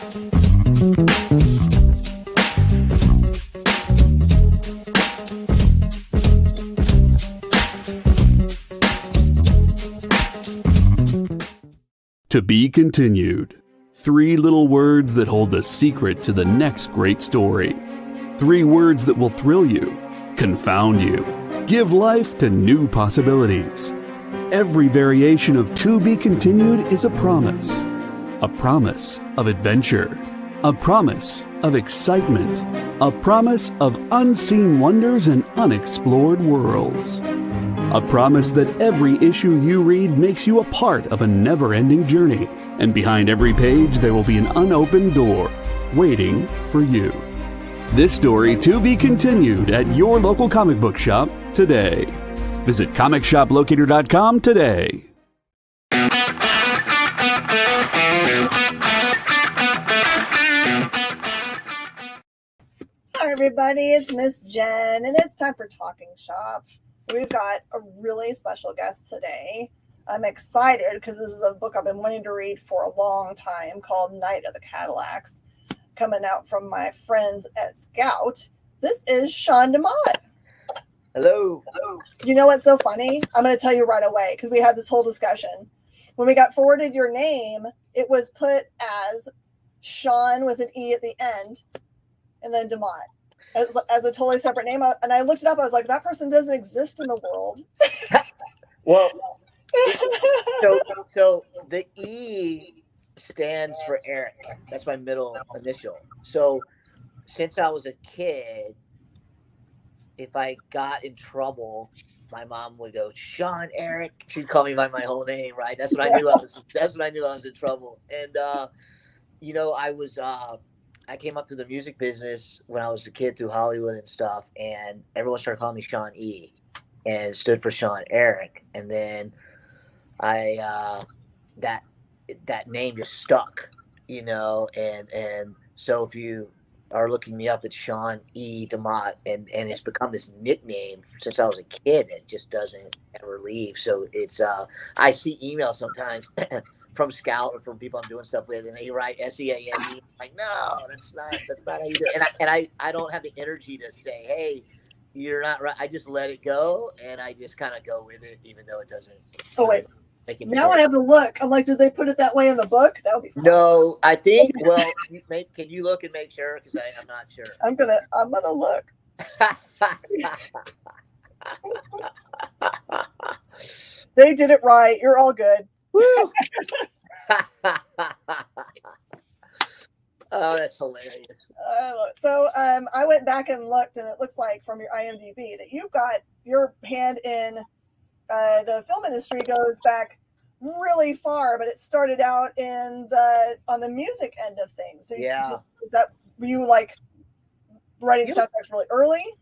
To be continued. 3 little words that hold the secret to the next great story. 3 words that will thrill you, confound you, give life to new possibilities. Every variation of To Be Continued is a promise of adventure, a promise of excitement, a promise of unseen wonders and unexplored worlds. A promise that every issue you read makes you a part of a never-ending journey, and behind every page there will be an unopened door waiting for you. This story to be continued at your local comic book shop today. Visit comicshoplocator.com today. Hi everybody, it's Miss Jen, and it's time for Talking Shop. We've got a really special guest today. I'm excited because this is a book I've been wanting to read for a long time called Night of the Cadillacs, coming out from my friends at Scout. This is Sean DeMotte. Hello. Hello. You know what's so funny? I'm going to tell you right away because we had this whole discussion. When we got forwarded your name, it was put as Sean with an E at the end and then DeMotte. As a totally separate name. And I looked it up. I was like, that person doesn't exist in the world. Well, so the E stands for Eric. That's my middle initial. So since I was a kid, if I got in trouble, my mom would go, Sean Eric. She'd call me by my whole name, right? That's what I knew I was in trouble. And I came up to the music business when I was a kid through Hollywood and stuff, and everyone started calling me Sean E, and it stood for Sean Eric. And then that name just stuck, and so if you are looking me up, it's Sean E DeMotte, and it's become this nickname since I was a kid. It just doesn't ever leave. So it's I see emails sometimes from Scout or from people I'm doing stuff with, and they write SEANE. Like, no, that's not how you do it. And I don't have the energy to say, hey, you're not right. I just let it go, and I just kind of go with it, even though it doesn't. Oh wait, now I have to look. I'm like, did they put it that way in the book? That would be fun. No, I think. Well, can you look and make sure? Because I'm not sure. I'm gonna look. They did it right. You're all good. Woo! Oh, that's hilarious. So I went back and looked, and it looks like from your IMDb that you've got your hand in the film industry goes back really far, but it started out on the music end of things. So yeah. Were you like writing soundtracks really early?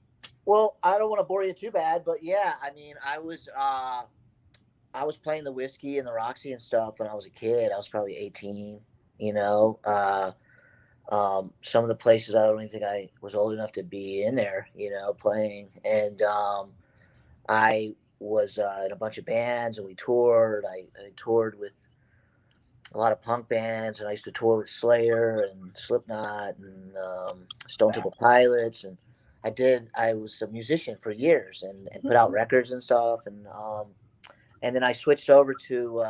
Well, I don't want to bore you too bad, but yeah, I mean, I was playing the Whiskey and the Roxy and stuff when I was a kid. I was probably 18, some of the places I don't even think I was old enough to be in there, playing. And I was in a bunch of bands, and we toured. I toured with a lot of punk bands, and I used to tour with Slayer and Slipknot and Stone Temple Pilots. And I was a musician for years and put out records and stuff. And then I switched over to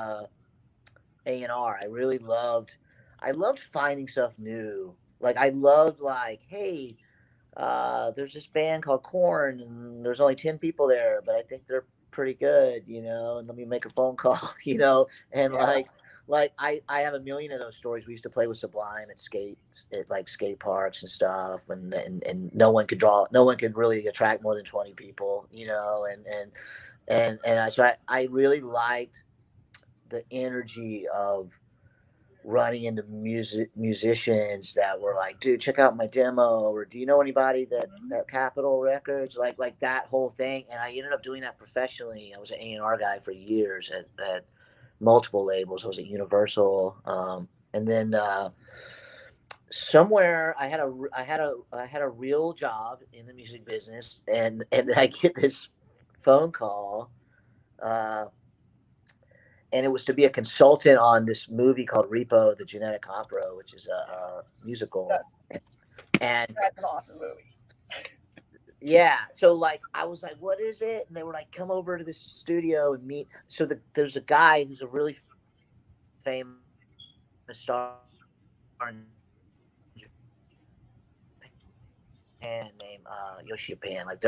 A&R. I loved finding stuff new. Like, I loved, hey, there's this band called Korn, and there's only 10 people there, but I think they're pretty good, and let me make a phone call, and yeah. I have a million of those stories. We used to play with Sublime at skate parks and stuff, and no one could really attract more than 20 people, so I really liked the energy of running into musicians that were like, dude, check out my demo, or do you know anybody that Capitol Records, like that whole thing. And I ended up doing that professionally. I was an A&R guy for years at multiple labels. I was at Universal, and then somewhere I had a real job in the music business, and I get this phone call, and it was to be a consultant on this movie called Repo, the Genetic Opera, which is a musical. And that's an awesome movie. Yeah, so like I was like, "What is it?" And they were like, "Come over to this studio and meet." So there's a guy who's a really famous star in Japan named Yoshi Japan. Like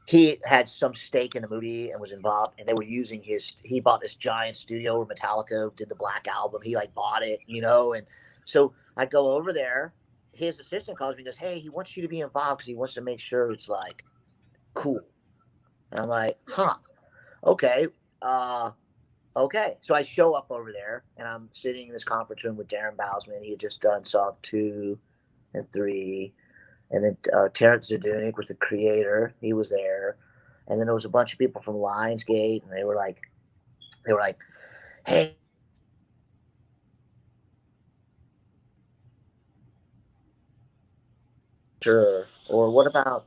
he had some stake in the movie and was involved, and they were using his. He bought this giant studio where Metallica did the Black Album. He like bought it, and so I go over there. His assistant calls me and goes, "Hey, he wants you to be involved because he wants to make sure it's like cool." And I'm like, "Huh, okay, okay." So I show up over there, and I'm sitting in this conference room with Darren Bousman. He had just done Saw 2 and 3. And then Terrence Zadunik was the creator. He was there. And then there was a bunch of people from Lionsgate, and they were like, "Hey, sure." Or what about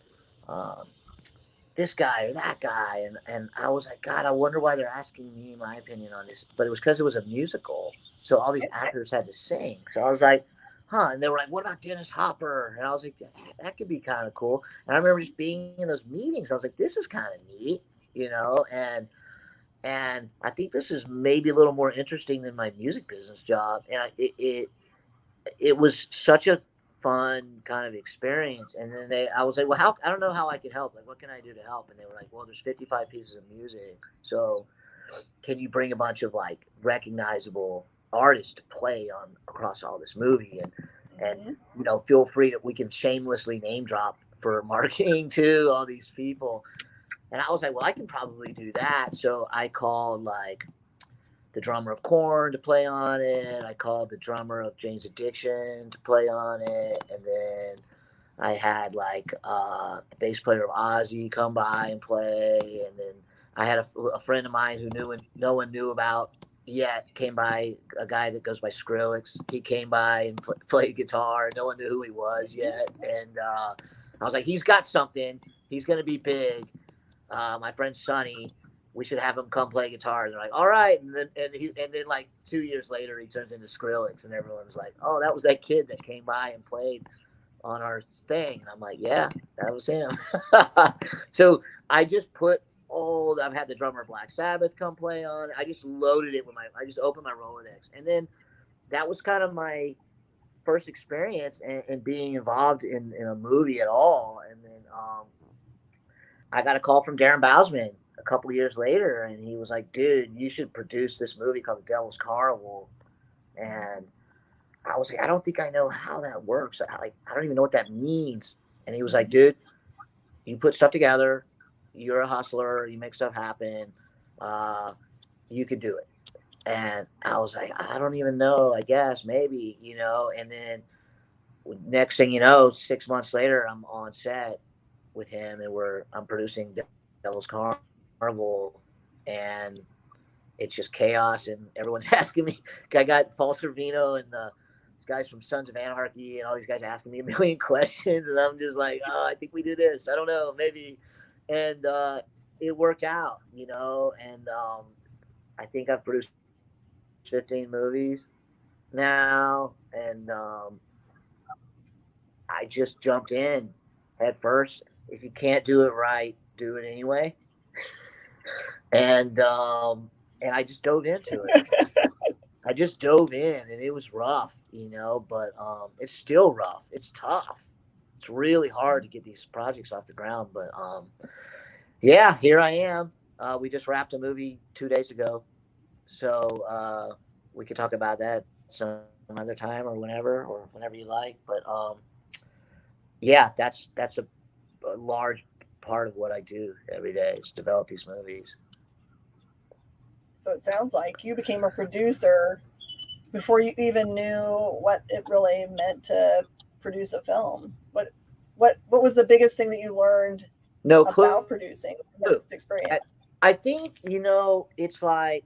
this guy or that guy? And I was like, God, I wonder why they're asking me my opinion on this. But it was because it was a musical. So all these actors had to sing. So I was like, huh. And they were like, what about Dennis Hopper? And I was like, that could be kind of cool. And I remember just being in those meetings. I was like, this is kind of neat, and I think this is maybe a little more interesting than my music business job. And it was such a fun kind of experience. And then I was like, well, I don't know how I can help. Like, what can I do to help? And they were like, well, there's 55 pieces of music. So can you bring a bunch of like recognizable artists to play on across all this movie? And feel free we can shamelessly name drop for marketing too, all these people. And I was like, well, I can probably do that. So I called like the drummer of Korn to play on it. I called the drummer of Jane's Addiction to play on it. And then I had like the bass player of Ozzy come by and play. And then I had a friend of mine who no one knew about yet came by, a guy that goes by Skrillex. He came by and played guitar. No one knew who he was yet. And I was like, he's got something. He's going to be big. My friend Sonny, we should have him come play guitar. And they're like, all right. And then like 2 years later, he turns into Skrillex, and everyone's like, oh, that was that kid that came by and played on our thing. And I'm like, yeah, that was him. So I just I've had the drummer of Black Sabbath come play on. I just loaded it I just opened my Rolodex. And then that was kind of my first experience in being involved in a movie at all. And then I got a call from Darren Bousman a couple of years later, and he was like, dude, you should produce this movie called The Devil's Carnival. And I was like, I don't think I know how that works. I don't even know what that means. And he was like, dude, you put stuff together. You're a hustler. You make stuff happen. You could do it. And I was like, I don't even know. I guess maybe, And then next thing you know, 6 months later, I'm on set with him, and I'm producing Devil's Carnival, and it's just chaos, and everyone's asking me. I got Paul Sorvino and these guys from Sons of Anarchy and all these guys asking me a million questions, and I'm just like, oh, I think we do this. I don't know, maybe. And it worked out, and I think I've produced 15 movies now, and I just jumped in head first. If you can't do it right, do it anyway. And I just dove into it. I just dove in, and it was rough, but it's still rough. It's tough. It's really hard to get these projects off the ground. But yeah, here I am. We just wrapped a movie 2 days ago. So we could talk about that some other time or whenever you like. But yeah, that's a large part of what I do every day is develop these movies. So it sounds like you became a producer before you even knew what it really meant to produce a film. What was the biggest thing that you learned about producing this experience? I think, it's like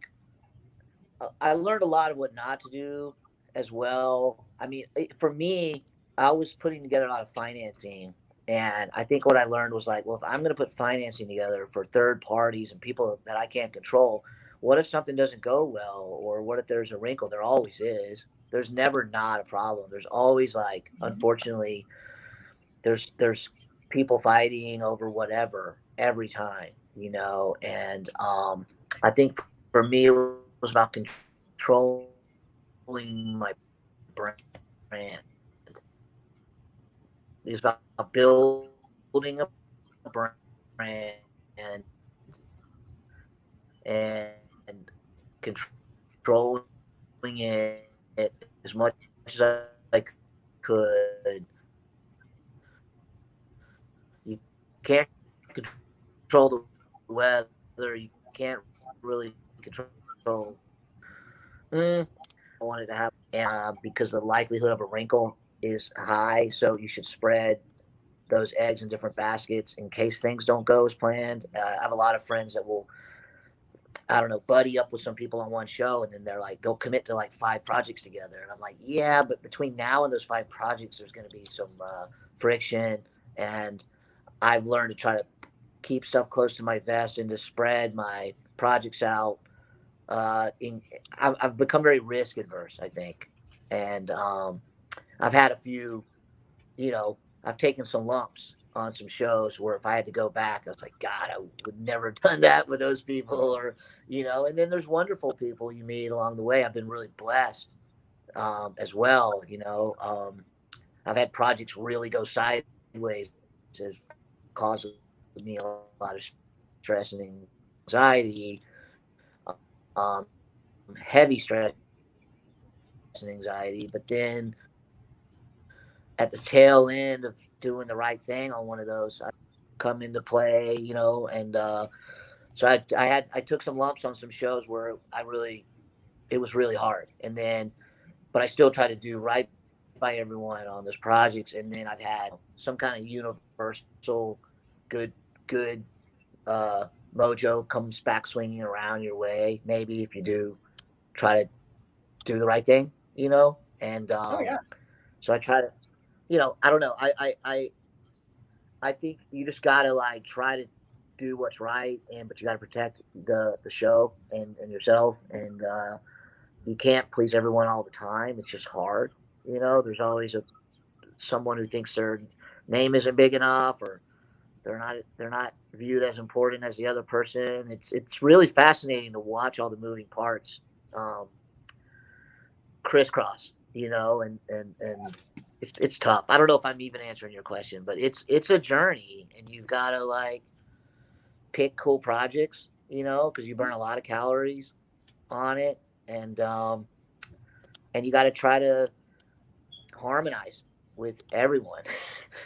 I learned a lot of what not to do as well. I mean, for me, I was putting together a lot of financing. And I think what I learned was like, well, if I'm going to put financing together for third parties and people that I can't control, what if something doesn't go well, or what if there's a wrinkle? There always is. There's never not a problem. There's always, like, unfortunately, there's people fighting over whatever every time, and I think for me it was about controlling my brand. It's about building a brand and controlling it as much as I could. You can't control the weather. You can't really control. I want it to happen, because the likelihood of a wrinkle is high. So you should spread those eggs in different baskets in case things don't go as planned. I have a lot of friends that will, I don't know, buddy up with some people on one show, and then they'll commit to like 5 projects together. And I'm like, yeah, but between now and those 5 projects, there's going to be some friction. And I've learned to try to keep stuff close to my vest and to spread my projects out. I've become very risk adverse, I think. And I've had a few, I've taken some lumps on some shows where if I had to go back, I was like, God, I would never have done that with those people, or, and then there's wonderful people you meet along the way. I've been really blessed as well. I've had projects really go sideways. It causes me a lot of stress and anxiety, heavy stress and anxiety. But then at the tail end of doing the right thing on one of those, I come into play, and so I took some lumps on some shows where it was really hard. And then, but I still try to do right by everyone on those projects. And then I've had some kind of universal good mojo comes back swinging around your way. Maybe if you do try to do the right thing, and so I try to, I don't know. I think you just gotta like try to do what's right, but you gotta protect the show and yourself, and you can't please everyone all the time. It's just hard. There's always someone who thinks their name isn't big enough, or they're not viewed as important as the other person. It's really fascinating to watch all the moving parts crisscross, and it's tough. I don't know if I'm even answering your question, but it's a journey, and you've got to like pick cool projects, because you burn a lot of calories on it, and you got to try to harmonize with everyone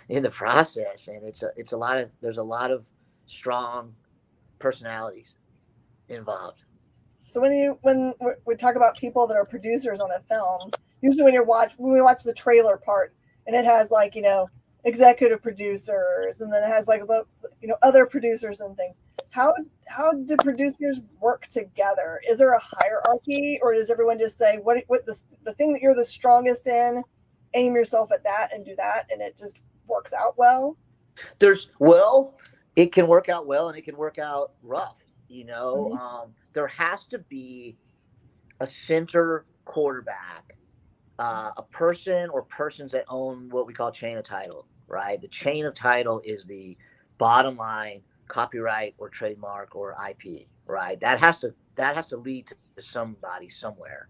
in the process. And there's a lot of strong personalities involved. So when we talk about people that are producers on a film, usually when we watch the trailer part, and it has like, executive producers, and then it has like the other producers and things. How do producers work together? Is there a hierarchy, or does everyone just say what the thing that you're the strongest in, aim yourself at that and do that, and it just works out well? It can work out well, and it can work out rough. There has to be a center quarterback, a person or persons that own what we call chain of title, right? The chain of title is the bottom line copyright or trademark or IP, right? That has to lead to somebody somewhere.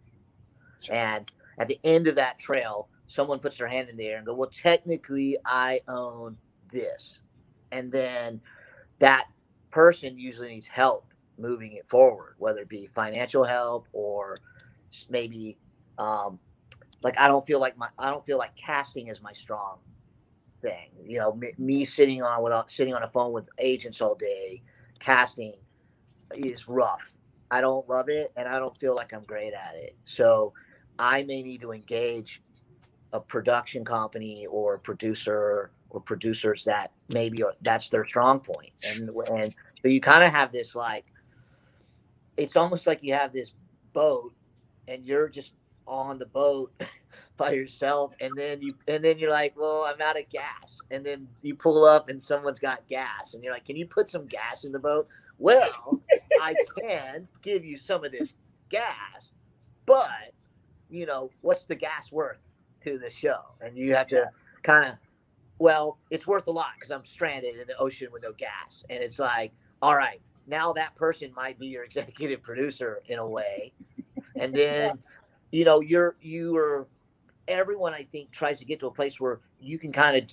Sure. And at the end of that trail, someone puts their hand in the air and go, well, technically I own this. And then that person usually needs help moving it forward, whether it be financial help or maybe like I don't feel like casting is my strong thing. Me sitting on a phone with agents all day, casting is rough. I don't love it, and I don't feel like I'm great at it. So I may need to engage a production company or producer or producers that maybe that's their strong point. And so you kind of have this, like, it's almost like you have this boat and you're just on the boat by yourself, and then you're like, well, I'm out of gas, and then you pull up and someone's got gas, and you're like, can you put some gas in the boat? well, I can give you some of this gas, but what's the gas worth to the show? And you have to kind of, well, it's worth a lot because I'm stranded in the ocean with no gas. And it's like, all right, now that person might be your executive producer in a way. And then, you're everyone, I think, tries to get to a place where you can kind of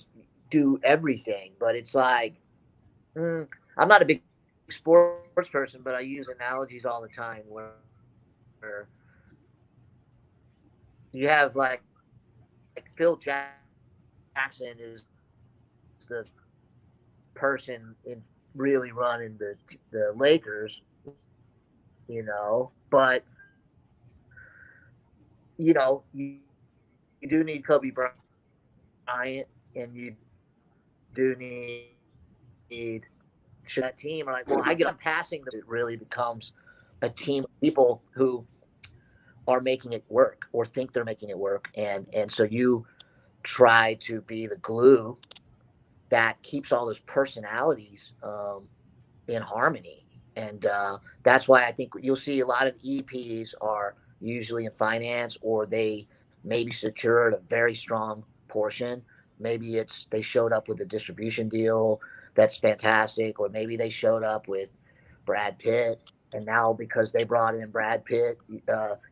do everything, but it's like, I'm not a big sports person, but I use analogies all the time where you have like Phil Jackson is the person in really running the Lakers, but you do need Kobe Bryant, and you do need that team are like, well, I get on passing. It really becomes a team of people who are making it work or think they're making it work, and so you try to be the glue that keeps all those personalities in harmony. And that's why I think you'll see a lot of EPs are usually in finance, or they maybe secured a very strong portion. Maybe it's they showed up with a distribution deal that's fantastic, or maybe they showed up with Brad Pitt, and now because they brought in Brad Pitt,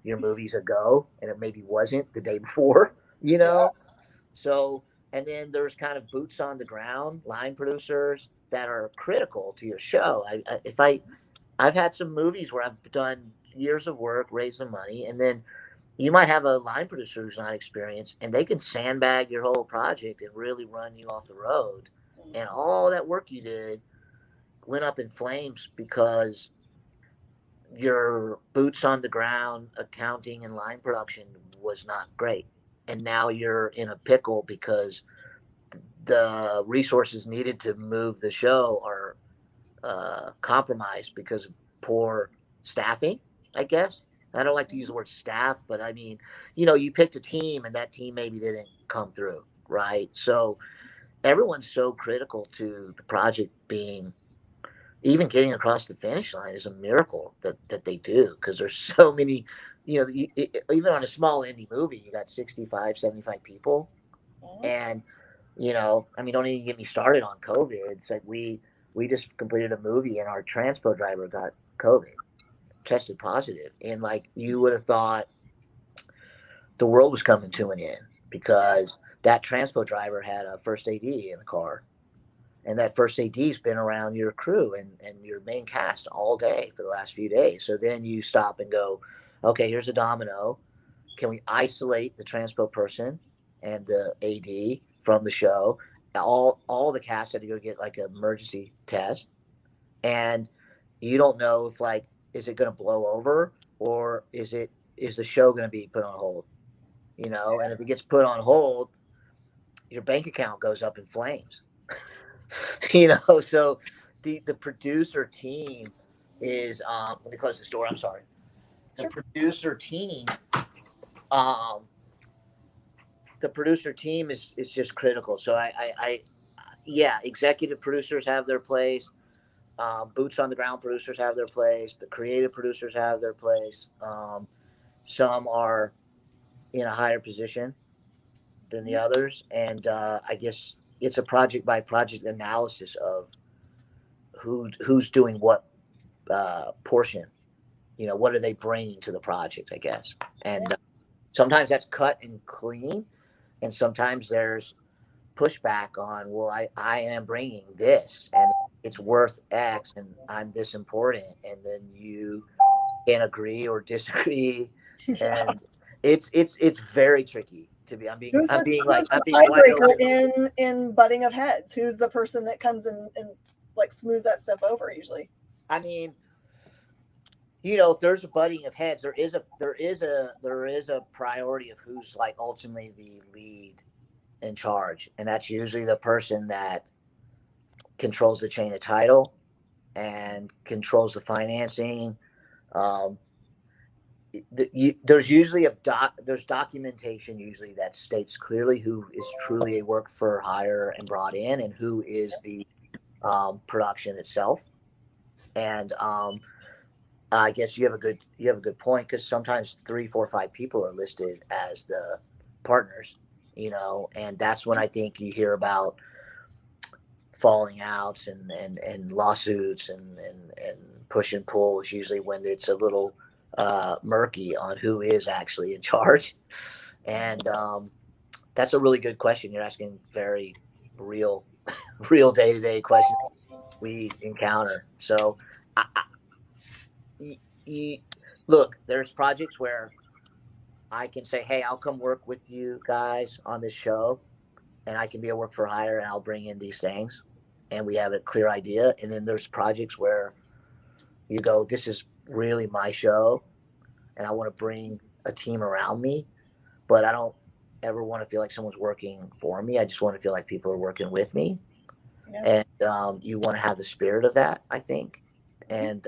your movie's a go, and it maybe wasn't the day before, Yeah. So, and then there's kind of boots on the ground line producers that are critical to your show. I've had some movies where I've done years of work, raised some money, and then you might have a line producer who's not experienced, and they can sandbag your whole project and really run you off the road. And all that work you did went up in flames because your boots on the ground accounting and line production was not great. And now you're in a pickle because the resources needed to move the show are compromised because of poor staffing, I guess. I don't like to use the word staff, but I mean, you picked a team and that team maybe didn't come through, right? So everyone's so critical to the project being, even getting across the finish line is a miracle that they do, because there's so many, even on a small indie movie, you got 65, 75 people. And, I mean, don't even get me started on COVID. It's like we just completed a movie and our transpo driver got COVID, tested positive. And like, you would have thought the world was coming to an end because that transpo driver had a first AD in the car. And that first AD's been around your crew and your main cast all day for the last few days. So then you stop and go, okay, here's a domino. Can we isolate the transpo person and the AD from the show? All the cast had to go get like an emergency test. And you don't know if like, is it going to blow over, or is the show going to be put on hold? And if it gets put on hold, your bank account goes up in flames. So the producer team is let me close this door, I'm sorry. The producer team is just critical. So yeah, executive producers have their place, boots on the ground producers have their place, the creative producers have their place. Some are in a higher position than the others, and I guess it's a project by project analysis of who's doing what portion. What are they bringing to the project, I guess. And sometimes that's cut and clean, and sometimes there's pushback on, well, I am bringing this and it's worth X and I'm this important, and then you can agree or disagree. And it's very tricky to be. I'm being Who's wide the open. tiebreaker in butting of heads? Who's the person that comes in and like smooths that stuff over usually? I mean, if there's a butting of heads, there is a priority of who's like ultimately the lead in charge, and that's usually the person that controls the chain of title and controls the financing. There's usually there's documentation usually that states clearly who is truly a work for hire and brought in, and who is the production itself. And I guess you have a good point, because sometimes 3, 4, 5 people are listed as the partners, and that's when I think you hear about falling outs and lawsuits and push and pull, is usually when it's a little murky on who is actually in charge. And that's a really good question. You're asking very real, real day-to-day questions we encounter. So, y- look, there's projects where I can say, hey, I'll come work with you guys on this show, and I can be a work for hire, and I'll bring in these things, and we have a clear idea. And then there's projects where you go, this is really my show, and I want to bring a team around me, but I don't ever want to feel like someone's working for me. I just want to feel like people are working with me. Yeah. And you want to have the spirit of that, I think. And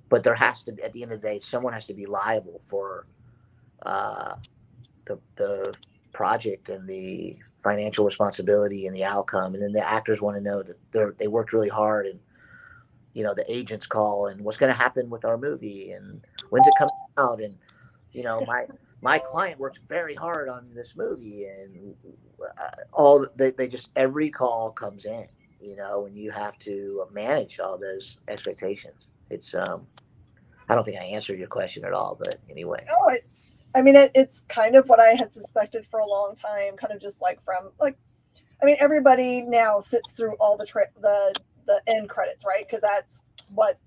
but there has to be, at the end of the day, someone has to be liable for uh, the project and the financial responsibility and the outcome. And then the actors want to know that they worked really hard, and the agents call, and what's going to happen with our movie, and when's it coming out, and my client worked very hard on this movie, and they just, every call comes in, and you have to manage all those expectations. It's I don't think I answered your question at all, but anyway. Oh, I mean, it's kind of what I had suspected for a long time, kind of just like from like, I mean, everybody now sits through all the end credits, right? Because that's what,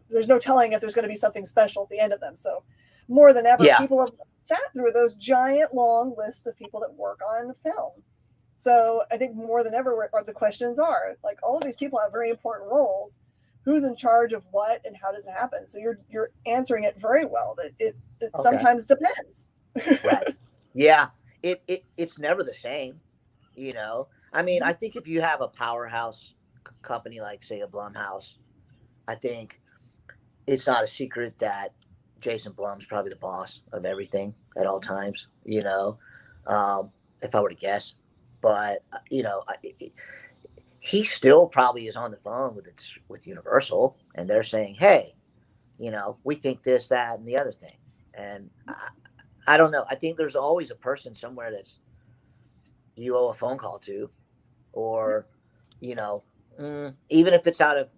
there's no telling if there's going to be something special at the end of them. So more than ever, Yeah. people have sat through those giant long lists of people that work on film. So I think more than ever, the questions are like, all of these people have very important roles. Who's in charge of what, and how does it happen? So you're answering it very well. That it Okay. sometimes depends. Right. Yeah. It's never the same. I mean, I think if you have a powerhouse company like, say, a Blumhouse, I think it's not a secret that Jason Blum's probably the boss of everything at all times. If I were to guess, but he still probably is on the phone with Universal, and they're saying, hey, we think this, that, and the other thing. And I don't know. I think there's always a person somewhere that's you owe a phone call to, or even if it's out of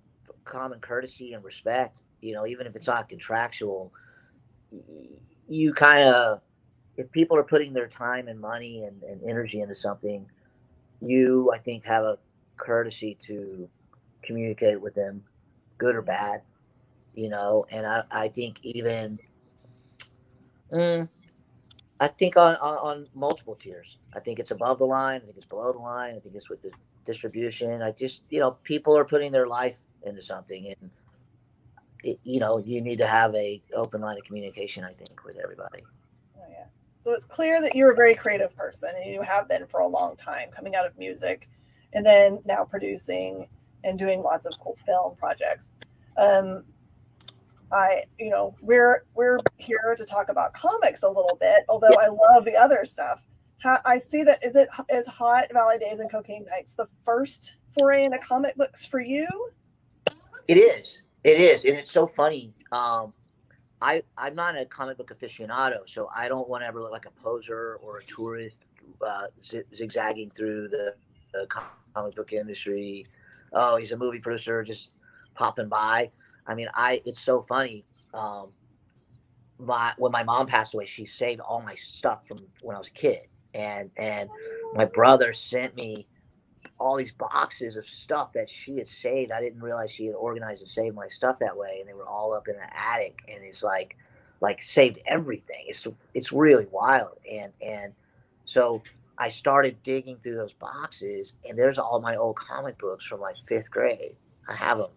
common courtesy and respect, even if it's not contractual, you kind of, if people are putting their time and money and energy into something, I think, have a courtesy to communicate with them, good or bad, and I think even, I think on multiple tiers. I think it's above the line. I think it's below the line. I think it's with the distribution. I just, people are putting their life into something, and you need to have a open line of communication, I think, with everybody. Oh, yeah. So it's clear that you're a very creative person, and you have been for a long time, coming out of music, and then now producing and doing lots of cool film projects. We're here to talk about comics a little bit, although Yeah. I love the other stuff. I see that is Hot Valley Days and Cocaine Nights the first foray into comic books for you? It is. It is, and it's so funny. I'm not a comic book aficionado, so I don't want to ever look like a poser or a tourist zigzagging through the comic book industry. Oh, he's a movie producer just popping by. I mean, it's so funny. When my mom passed away, she saved all my stuff from when I was a kid, and my brother sent me all these boxes of stuff that she had saved. I didn't realize she had organized and saved my stuff that way, and they were all up in the attic. And it's like saved everything. It's really wild. And so I started digging through those boxes, and there's all my old comic books from like 5th grade. I have them,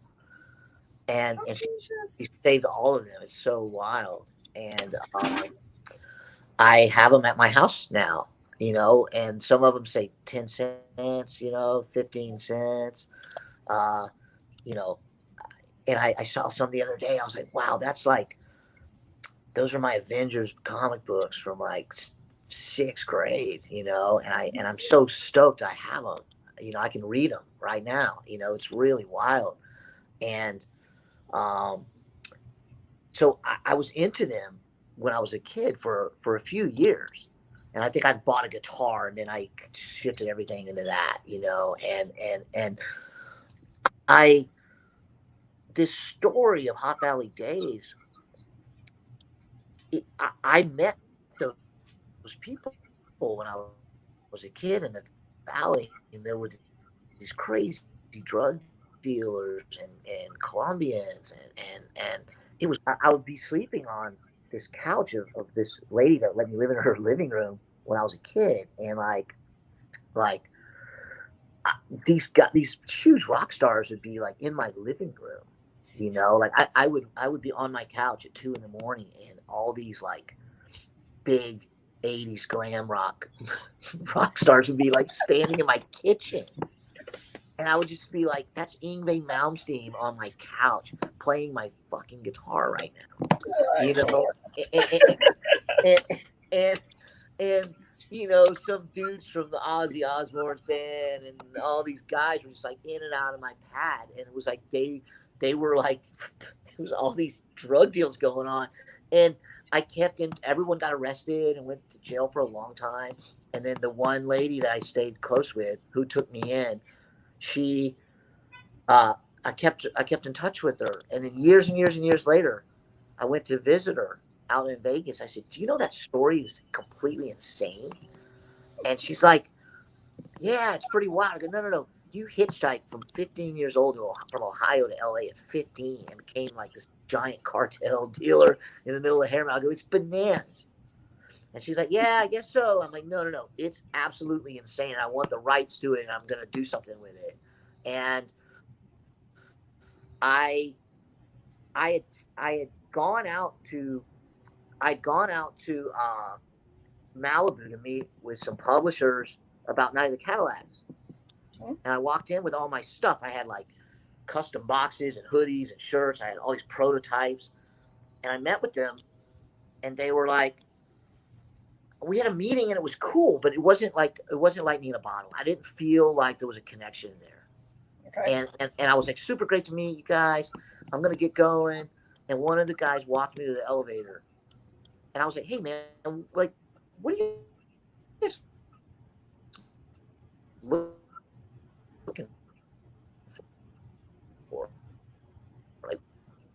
and she saved all of them. It's so wild. And I have them at my house now, and some of them say 10 cents, 15 cents, you know, and I saw some the other day. I was like, wow, those are my Avengers comic books from like 6th grade, and I'm so stoked I have them. I can read them right now. It's really wild. And so I was into them when I was a kid for a few years. And I think I bought a guitar, and then I shifted everything into that, and I, this story of Hot Valley Days, I met those people when I was a kid in the valley, and there were these crazy drug dealers and Colombians, and it was, I would be sleeping on this couch of this lady that let me live in her living room when I was a kid, and like these huge rock stars would be like in my living room, like I would be on my couch at 2 a.m, and all these like big 80s glam rock stars would be like standing in my kitchen. And I would just be like, that's Yngwie Malmsteen on my couch playing my fucking guitar right now. And, and, and some dudes from the Ozzy Osbourne band and all these guys were just like in and out of my pad. And it was like they were like, there was all these drug deals going on. And I kept in, everyone got arrested and went to jail for a long time. And then the one lady that I stayed close with, who took me in, she, I kept in touch with her. And then years and years and years later, I went to visit her out in Vegas. I said, do you know that story is completely insane? And she's like, yeah, it's pretty wild. I go, no. You hitchhiked from 15 years old from Ohio to LA at 15 and became like this giant cartel dealer in the middle of Harlem. I go, it's bananas. And she's like, yeah, I guess so. I'm like, no. It's absolutely insane. I want the rights to it, and I'm going to do something with it. And I had gone out to Malibu to meet with some publishers about Night of the Cadillacs. And I walked in with all my stuff. I had like custom boxes and hoodies and shirts. I had all these prototypes. And I met with them, and they were like, we had a meeting, and it was cool, but it wasn't lightning in a bottle. I didn't feel like there was a connection there. Okay. And I was like, super great to meet you guys. I'm going to get going. And one of the guys walked me to the elevator. And I was like, hey, man, like, what are you looking for? Like,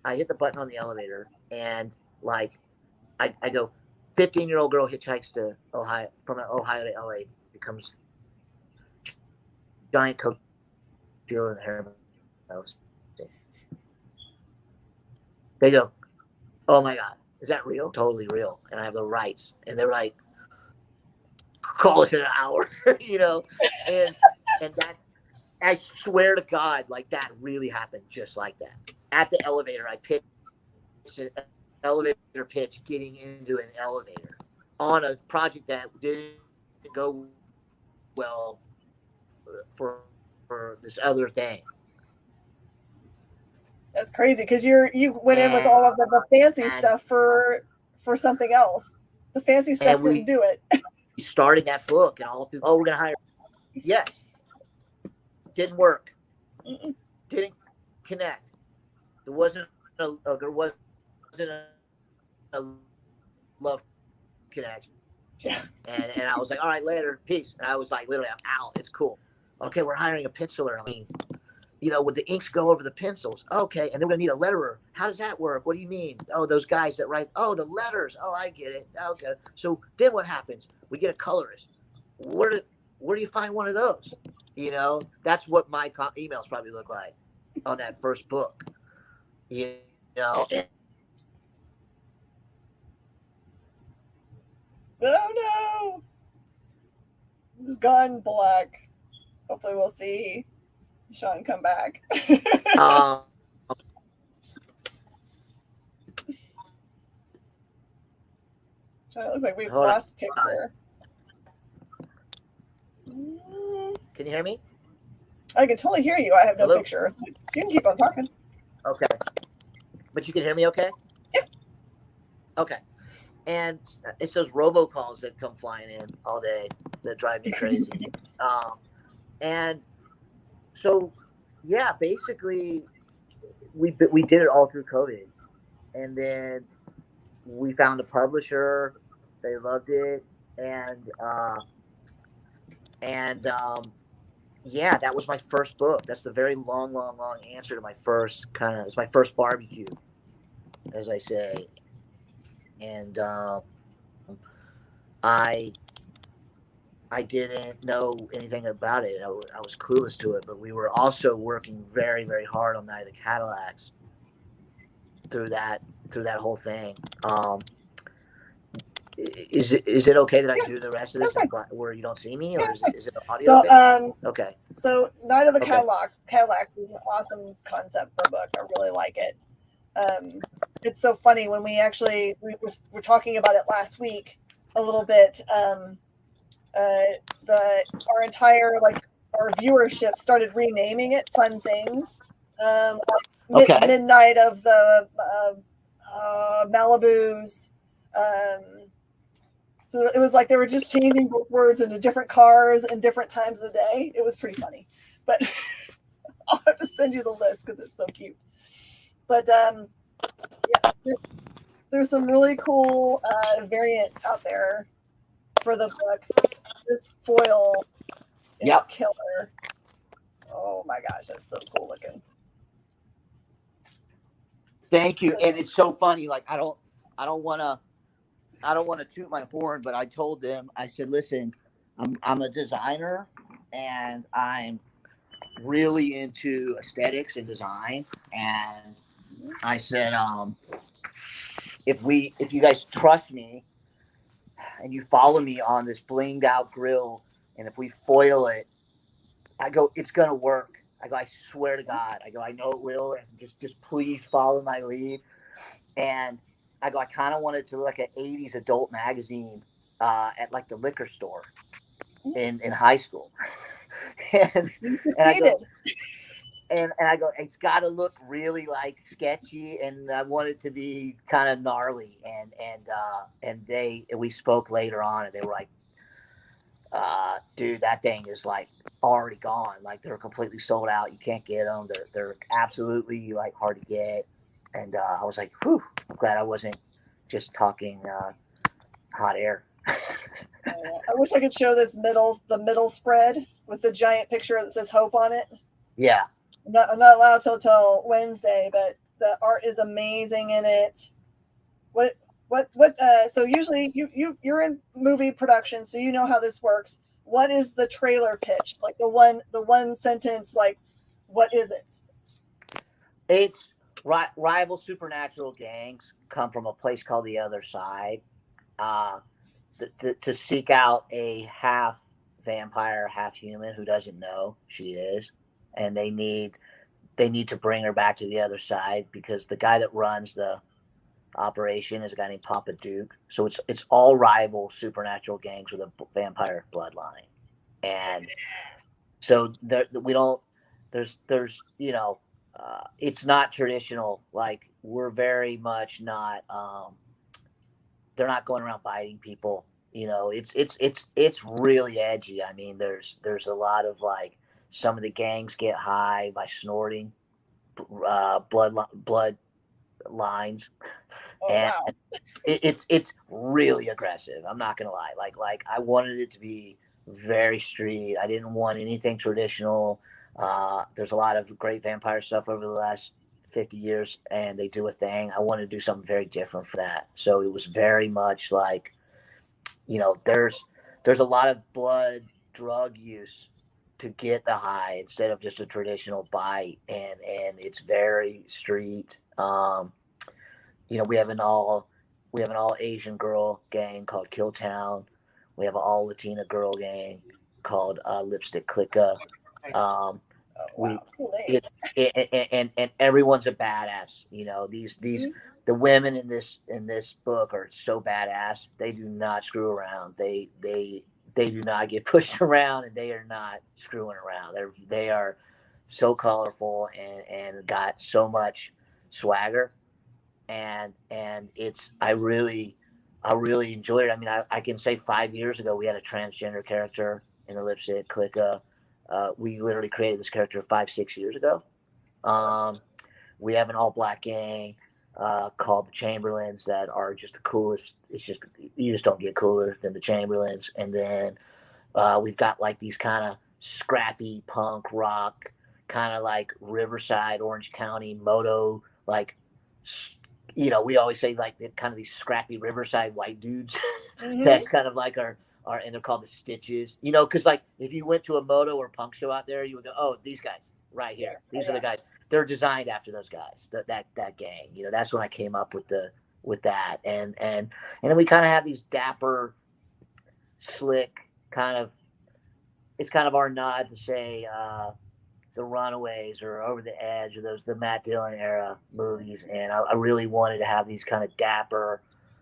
I hit the button on the elevator, and like, I go, 15-year-old girl hitchhikes to Ohio, from Ohio to LA, becomes giant coke dealer in the Harlem house. They go, oh my God, is that real? Totally real. And I have the rights. And they're like, call us in an hour, and that's, I swear to God, like that really happened just like that. At the elevator, I pitched an elevator pitch getting into an elevator on a project that didn't go well for this other thing. That's crazy, because you went in with all of the fancy stuff for something else. The fancy stuff didn't do it. We started that book, and all through, we're going to hire. Yes. Didn't work. Mm-mm. Didn't connect. There wasn't a love connection. Yeah. And I was like, all right, later, peace. And I was like, literally, I'm out. It's cool. Okay, we're hiring a penciler. I mean, would the inks go over the pencils? Okay, and then we're gonna need a letterer. How does that work? What do you mean? Oh, those guys that write. Oh, the letters. Oh, I get it. Okay. So then what happens? We get a colorist. Where do you find one of those? That's what my emails probably look like on that first book. Oh no! It's gone black. Hopefully we'll see Sean come back. Sean, it looks like we've lost picture. Can you hear me? I can totally hear you. I have no picture. You can keep on talking. Okay. But you can hear me okay? Yeah. Okay. And it's those robocalls that come flying in all day that drive me crazy. And so, yeah, basically, we did it all through COVID, and then we found a publisher. They loved it, and yeah, that was my first book. That's the very long answer to my first it's my first barbecue, as I say. And I didn't know anything about it. I was clueless to it, but we were also working very, very hard on Night of the Cadillacs through that whole thing. Is it okay that I Yeah, do the rest of that's this fine. where you don't see me, Yeah, or is it an audio so thing? Okay. so Night of the Okay. Cadillacs is an awesome concept for a book. I really like it. It's so funny when we were talking about it last week a little bit. Our entire our viewership started renaming it Fun Things. Okay. Midnight of the Malibu's. So it was like they were just changing both words into different cars and different times of the day. It was pretty funny, but I'll have to send you the list because it's so cute. But yeah, there's some really cool variants out there for the book. This foil is killer. Oh my gosh, that's so cool looking. Thank you. And it's so funny. Like I don't want to toot my horn, but I told them, I said, listen, I'm a designer and I'm really into aesthetics and design. And I said, if you guys trust me and you follow me on this blinged out grill, and if we foil it, I go, it's going to work. I go, I swear to God. I go, I know it will. And just please follow my lead. And I go, I kind of want it to look like an 80s adult magazine at like the liquor store in high school. and I go, it's got to look really like sketchy, and I want it to be kind of gnarly. And we spoke later on, and they were like, dude, that thing is like already gone. Like they're completely sold out. You can't get them. They're absolutely like hard to get. And I was like, whew, I'm glad I wasn't just talking hot air. I wish I could show the middle spread with the giant picture that says hope on it. Yeah. I'm not allowed till Wednesday, but the art is amazing in it. So usually you're in movie production, so you know how this works. What is the trailer pitch? Like the one sentence, like what is it? It's rival supernatural gangs come from a place called the Other Side to seek out a half vampire, half human who doesn't know she is, and they need to bring her back to the other side because the guy that runs the operation is a guy named Papa Duke. So it's all rival supernatural gangs with a vampire bloodline, and so it's not traditional. Like we're very much not. They're not going around biting people. It's really edgy. I mean, there's a lot of like some of the gangs get high by snorting blood lines. Oh, and wow. it's really aggressive. I'm not gonna lie. Like I wanted it to be very street. I didn't want anything traditional. There's a lot of great vampire stuff over the last 50 years, and they do a thing. I wanted to do something very different for that. So it was very much like, there's a lot of blood drug use to get the high instead of just a traditional bite, and it's very street. We have an all Asian girl gang called Killtown. We have an all Latina girl gang called Lipstick Clicker. And everyone's a badass. The women in this book are so badass. They do not screw around. They do not get pushed around, and they are not screwing around. They are so colorful and got so much swagger, and I really enjoyed it. I mean, I can say 5 years ago we had a transgender character in the Lipstick Clicker. We literally created this character 5-6 years ago. We have an all-black gang called the Chamberlains that are just the coolest. It's just, you just don't get cooler than the Chamberlains. And then we've got like these kind of scrappy punk rock, kind of like Riverside, Orange County, moto, like, you know, we always say like the kind of these scrappy Riverside white dudes. That's kind of like our, and they're called the Stitches, you know, because like if you went to a moto or punk show out there, you would go, oh, these guys right here. These are the guys. They're designed after those guys, that gang. You know, that's when I came up with that. And then we kind of have these dapper, slick kind of, it's kind of our nod to say the Runaways or Over the Edge or the Matt Dillon era movies. And I really wanted to have these kind of dapper,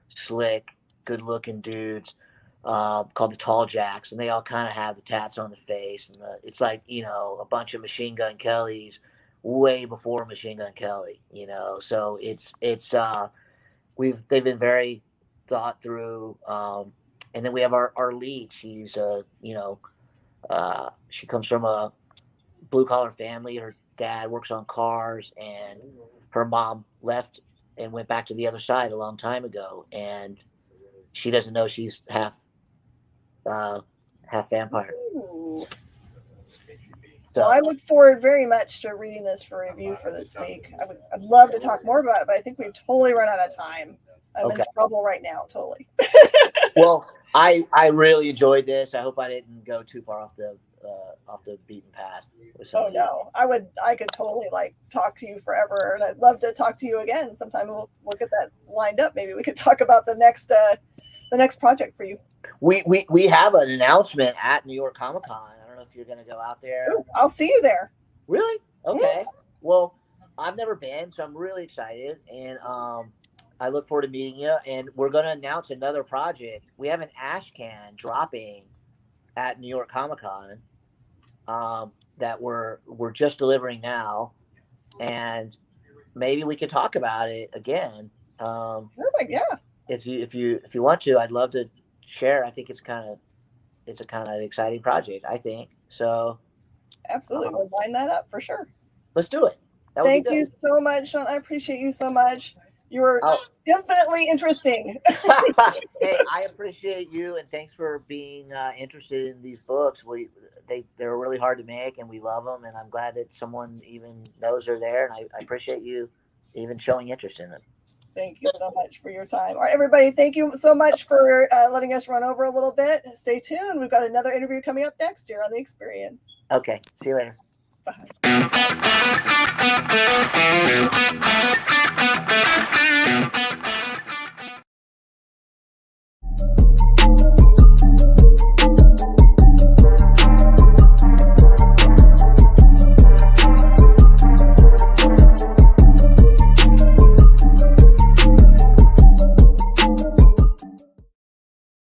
slick, good looking dudes called the Tall Jacks, and they all kind of have the tats on the face, and it's like, you know, a bunch of Machine Gun Kellys way before Machine Gun Kelly, you know. So they've been very thought through, and then we have our lead. She's you know, she comes from a blue collar family. Her dad works on cars, and her mom left and went back to the other side a long time ago, and she doesn't know she's half vampire. Ooh. So, well, I look forward very much to reading this for review for this week. I'd love to talk more about it, but I think we've totally run out of time. I'm in trouble right now, totally. Well, I really enjoyed this. I hope I didn't go too far off the beaten path. Oh no, I could totally like talk to you forever, and I'd love to talk to you again sometime. We'll get that lined up. Maybe we could talk about the next project for you. We have an announcement at New York Comic Con. I don't know if you're going to go out there. Ooh, I'll see you there. Really? Okay. Yeah. Well, I've never been, so I'm really excited, and I look forward to meeting you. And we're going to announce another project. We have an ash can dropping at New York Comic Con that we're just delivering now, and maybe we could talk about it again. Perfect. Yeah. If you want to, I'd love to share. I think it's a kind of exciting project, I think. So absolutely, we'll line that up for sure. Let's do it. Thank you so much, Sean. I appreciate you so much. You were infinitely interesting. Hey, I appreciate you, and thanks for being interested in these books. They're really hard to make, and we love them, and I'm glad that someone even knows they're there, and I appreciate you even showing interest in them. Thank you so much for your time. All right, everybody, thank you so much for letting us run over a little bit. Stay tuned. We've got another interview coming up next here on The Experience. Okay. See you later. Bye.